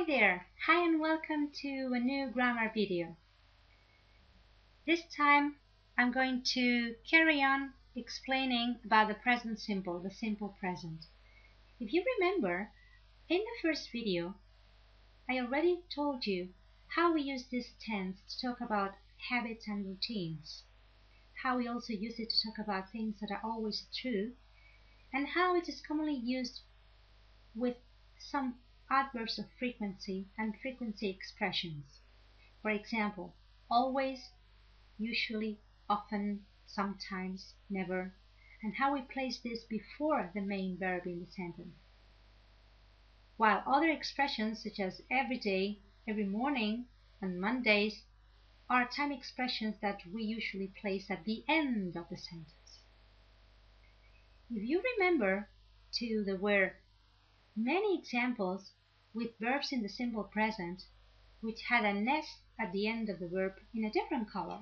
Hi there! Hi and welcome to a new grammar video. This time I'm going to carry on explaining about the present simple, the simple present. If you remember, in the first video I already told you how we use this tense to talk about habits and routines, how we also use it to talk about things that are always true, and how it is commonly used with some adverbs of frequency and frequency expressions. For example, always, usually, often, sometimes, never, and how we place this before the main verb in the sentence. While other expressions such as every day, every morning, and Mondays are time expressions that we usually place at the end of the sentence. If you remember too, there were many examples with verbs in the simple present which had an S at the end of the verb in a different color.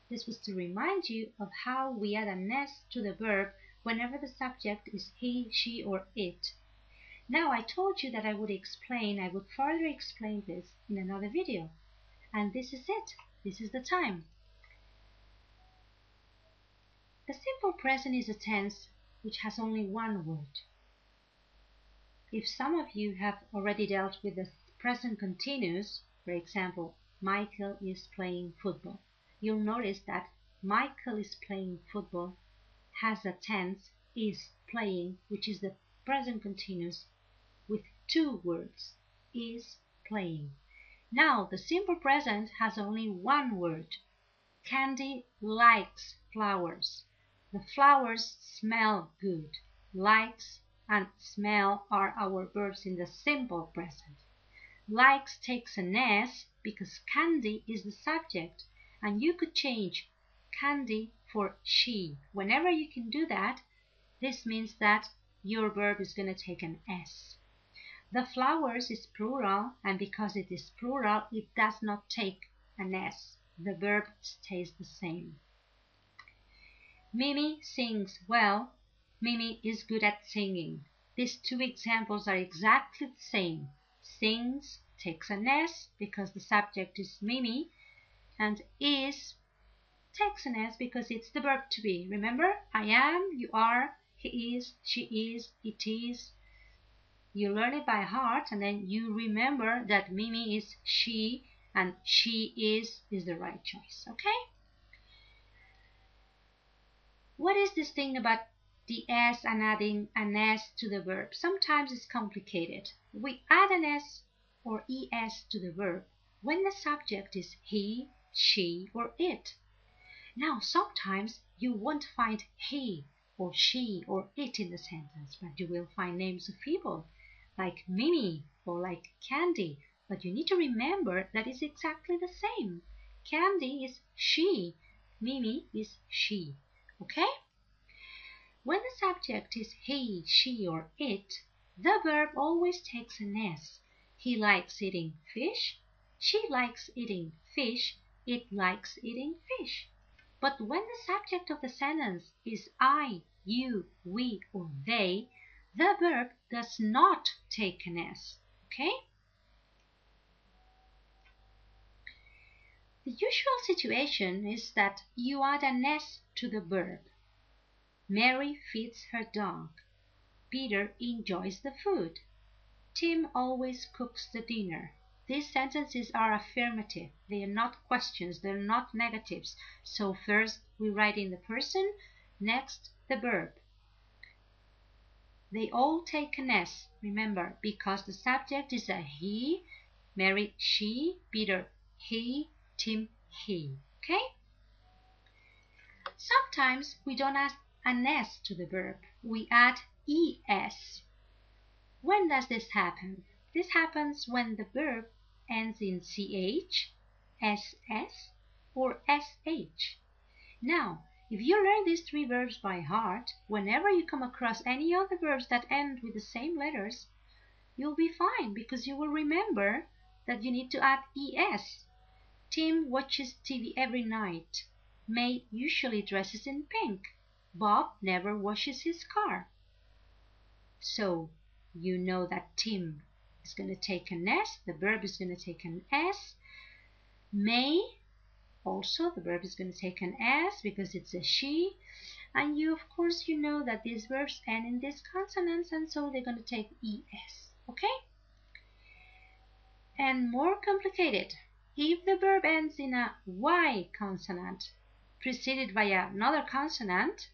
This was to remind you of how we add an S to the verb whenever the subject is he, she, or it. Now I told you that I would further explain this in another video. And this is it. This is the time. The simple present is a tense which has only one word. If some of you have already dealt with the present continuous, for example, Michael is playing football, you'll notice that Michael is playing football has a tense, is playing, which is the present continuous with two words, is playing. Now, the simple present has only one word. Candy likes flowers. The flowers smell good. Likes and smell are our verbs in the simple present. Likes takes an S because Candy is the subject, and you could change Candy for she. Whenever you can do that, this means that your verb is going to take an S. The flowers is plural, and because it is plural, it does not take an S. The verb stays the same. Mimi sings well. Mimi is good at singing. These two examples are exactly the same. Sings takes an S because the subject is Mimi, and is takes an S because it's the verb to be. Remember, I am, you are, he is, she is, it is. You learn it by heart, and then you remember that Mimi is she, and she is the right choice, okay? What is this thing about the S and adding an S to the verb? Sometimes it's complicated. We add an S or ES to the verb when the subject is he, she, or it. Now, sometimes you won't find he or she or it in the sentence, but you will find names of people like Mimi or like Candy. But you need to remember that it's exactly the same. Candy is she, Mimi is she. Okay? When the subject is he, she, or it, the verb always takes an S. He likes eating fish. She likes eating fish. It likes eating fish. But when the subject of the sentence is I, you, we, or they, the verb does not take an S. Okay? The usual situation is that you add an S to the verb. Mary feeds her dog. Peter enjoys the food. Tim always cooks the dinner. These sentences are affirmative. They are not questions. They're not negatives. So first we write in the person, next the verb. They all take an S, remember, because the subject is a he, Mary she, Peter he, Tim he. Okay? Sometimes we don't add an S to the verb. We add ES. When does this happen? This happens when the verb ends in CH, SS, or SH. Now, if you learn these three verbs by heart, whenever you come across any other verbs that end with the same letters, you'll be fine because you will remember that you need to add ES. Tim watches TV every night. May usually dresses in pink. Bob never washes his car. So, you know that Tim is going to take an S. The verb is going to take an S. May, also the verb is going to take an S because it's a she. And you, of course, you know that these verbs end in these consonants, and so they're going to take ES. Okay? And more complicated, if the verb ends in a Y consonant preceded by another consonant,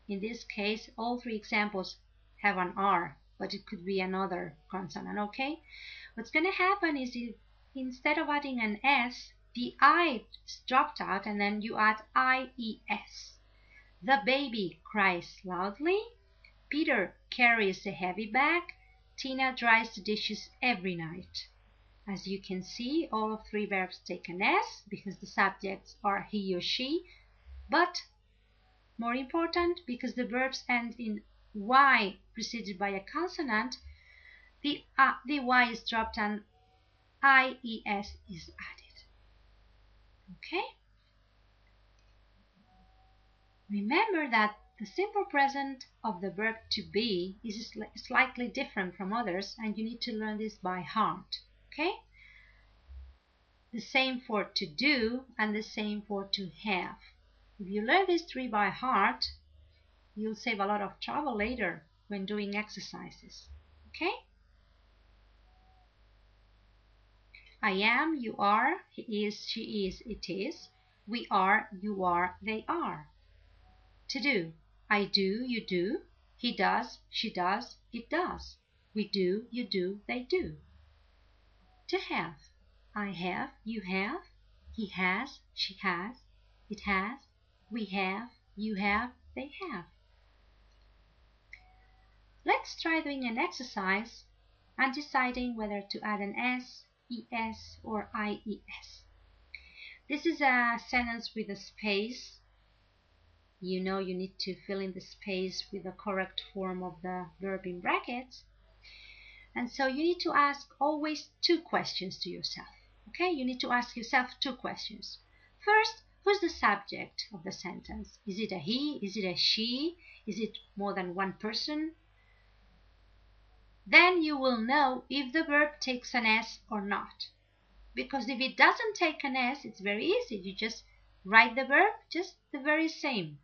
in this case, all three examples have an R, but it could be another consonant, okay? What's going to happen is if instead of adding an S, the I is dropped out and then you add IES. The baby cries loudly. Peter carries a heavy bag. Tina dries the dishes every night. As you can see, all of three verbs take an S because the subjects are he or she, but more important, because the verbs end in Y preceded by a consonant, the Y is dropped and IES is added. Okay? Remember that the simple present of the verb to be is slightly different from others, and you need to learn this by heart. Okay? The same for to do and the same for to have. If you learn these three by heart, you'll save a lot of trouble later when doing exercises. Okay? I am, you are, he is, she is, it is. We are, you are, they are. To do. I do, you do. He does, she does, it does. We do, you do, they do. To have. I have, you have. He has, she has, it has. We have, you have, they have. Let's try doing an exercise and deciding whether to add an S, ES, or IES. This is a sentence with a space. You know you need to fill in the space with the correct form of the verb in brackets. And so you need to ask always two questions to yourself. Okay, you need to ask yourself two questions. First, who's the subject of the sentence? Is it a he? Is it a she? Is it more than one person? Then you will know if the verb takes an S or not. Because if it doesn't take an S, it's very easy. You just write the verb just the very same.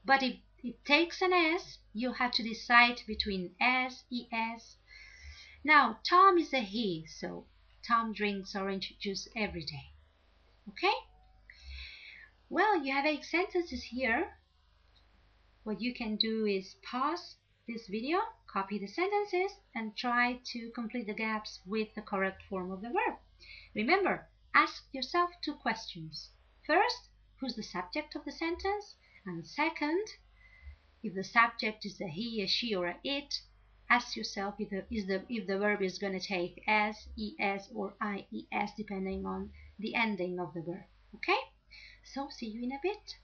But if it takes an S, you have to decide between S, ES. Now, Tom is a he, so Tom drinks orange juice every day. Okay? Well, you have 8 sentences here. What you can do is pause this video, copy the sentences, and try to complete the gaps with the correct form of the verb. Remember, ask yourself two questions. First, who's the subject of the sentence? And second, if the subject is a he, a she, or a it, ask yourself if the verb is going to take S, ES, or IES, depending on the ending of the verb. Okay? So, see you in a bit.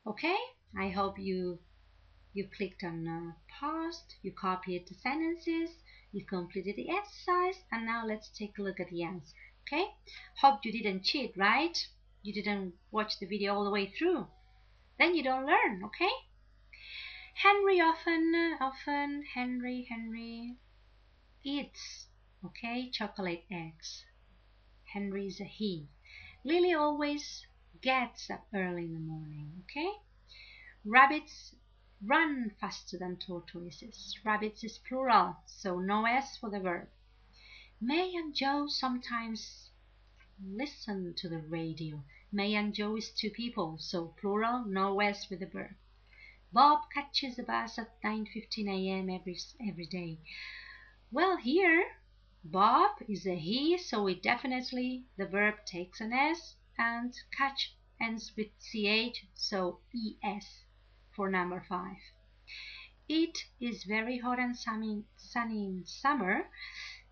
Okay? I hope you clicked on pause, you copied the sentences, you completed the exercise, and now let's take a look at the answer. Okay? Hope you didn't cheat, right? You didn't watch the video all the way through. Then you don't learn, okay? Henry Henry eats, okay, chocolate eggs. Henry is a he. Lily always gets up early in the morning, okay? Rabbits run faster than tortoises. Rabbits is plural, so no S for the verb. May and Joe sometimes listen to the radio. May and Joe is two people, so plural, no S with the verb. Bob catches a bus at 9:15 a.m. every day. Well, here, Bob is a he, so it definitely, the verb takes an S, and catch ends with CH, so ES for number 5. It is very hot and sunny in summer.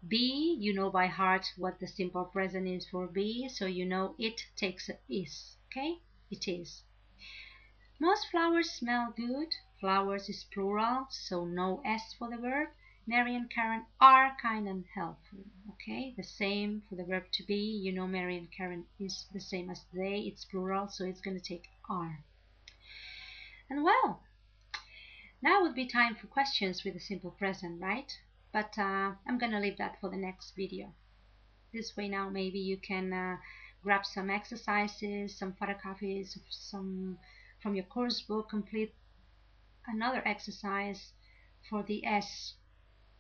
Be, you know by heart what the simple present is for be, so you know it takes a is, okay? It is. Most flowers smell good. Flowers is plural, so no S for the verb. Mary and Karen are kind and helpful. Okay, the same for the verb to be. You know Mary and Karen is the same as they. It's plural, so it's going to take are. And well, Now would be time for questions with the simple present, right? But I'm gonna leave that for the next video. This way now maybe you can grab some exercises, some photocopies, some from your course book, complete another exercise for the S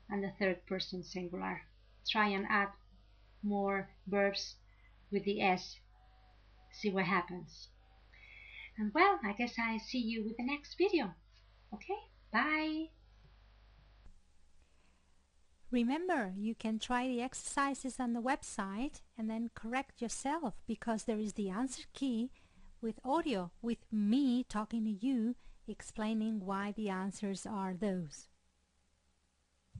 and the third person singular. Try and add more verbs with the S. See what happens. And well, I guess I see you with the next video. Okay, bye. Remember, you can try the exercises on the website and then correct yourself, because there is the answer key with audio, with me talking to you, explaining why the answers are those.